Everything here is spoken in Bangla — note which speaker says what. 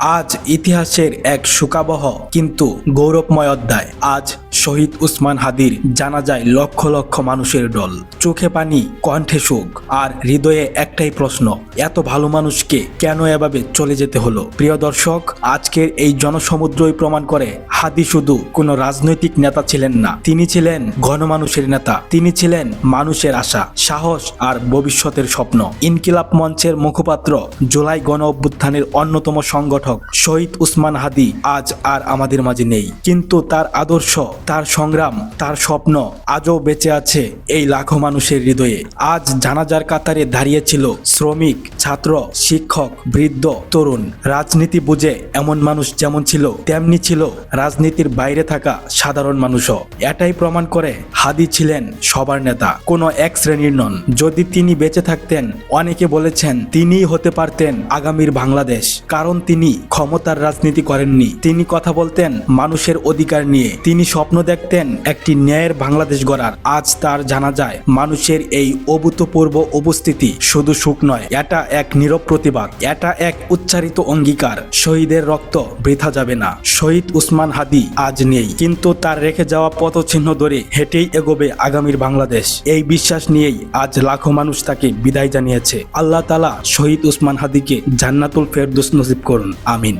Speaker 1: আজ ইতিহাসের এক শোকাবহ কিন্তু গৌরবময় অধ্যায়। আজ শহীদ উসমান হাদির জানাজায় লক্ষ লক্ষ মানুষের ঢল, চোখে পানি, কণ্ঠে শোক, আর হৃদয়ে একটাই প্রশ্ন, এত ভালো মানুষকে কেন এভাবে চলে যেতে হলো? প্রিয় দর্শক, আজকের এই জনসমুদ্রই প্রমাণ করে হাদি শুধু কোনো রাজনৈতিক নেতা ছিলেন না, তিনি ছিলেন গণমানুষের নেতা। তিনি ছিলেন মানুষের আশা, সাহস আর ভবিষ্যতের স্বপ্ন। ইনকিলাব মঞ্চের মুখপাত্র, জুলাই গণ অভ্যুত্থানের অন্যতম সংগঠক শহীদ উসমান হাদি আজ আর আমাদের মাঝে নেই, কিন্তু তার আদর্শ, তার সংগ্রাম, তার স্বপ্ন আজও বেঁচে আছে এই লাখো মানুষের হৃদয়ে। আজ জানাজার কাতারে দাঁড়িয়েছিল শ্রমিক, ছাত্র, শিক্ষক, বৃদ্ধ, তরুণ। রাজনীতি বুঝে এমন মানুষ যেমন ছিল, তেমনি ছিল রাজনীতির বাইরে থাকা সাধারণ মানুষও। এটাই প্রমাণ করে হাদি ছিলেন সবার নেতা, কোনো এক শ্রেণীর নন। যদি তিনি বেঁচে থাকতেন, অনেকে বলেছেন তিনিই হতে পারতেন আগামীর বাংলাদেশ, কারণ তিনি ক্ষমতার রাজনীতি করেননি। তিনি কথা বলতেন মানুষের অধিকার নিয়ে, তিনি স্বপ্ন দেখতেন একটি ন্যায়ের বাংলাদেশ গড়ার। আজ তার জানাজায় মানুষের এই অভূতপূর্ব উপস্থিতি শুধু সুখ নয়, এটা এক নীরব প্রতিবাদ, এটা এক উচ্চারিত অঙ্গীকার। শহীদের রক্ত বৃথা যাবে না। শহীদ উসমান হাদি আজ নেই, কিন্তু তার রেখে যাওয়া পথচিহ্ন ধরে হেঁটেই এগোবে আগামীর বাংলাদেশ। এই বিশ্বাস নিয়েই আজ লাখো মানুষ তাকে বিদায় জানিয়েছে। আল্লাহ তাআলা শহীদ উসমান হাদিকে জান্নাতুল ফেরদৌস নসিব করুন, আমিন।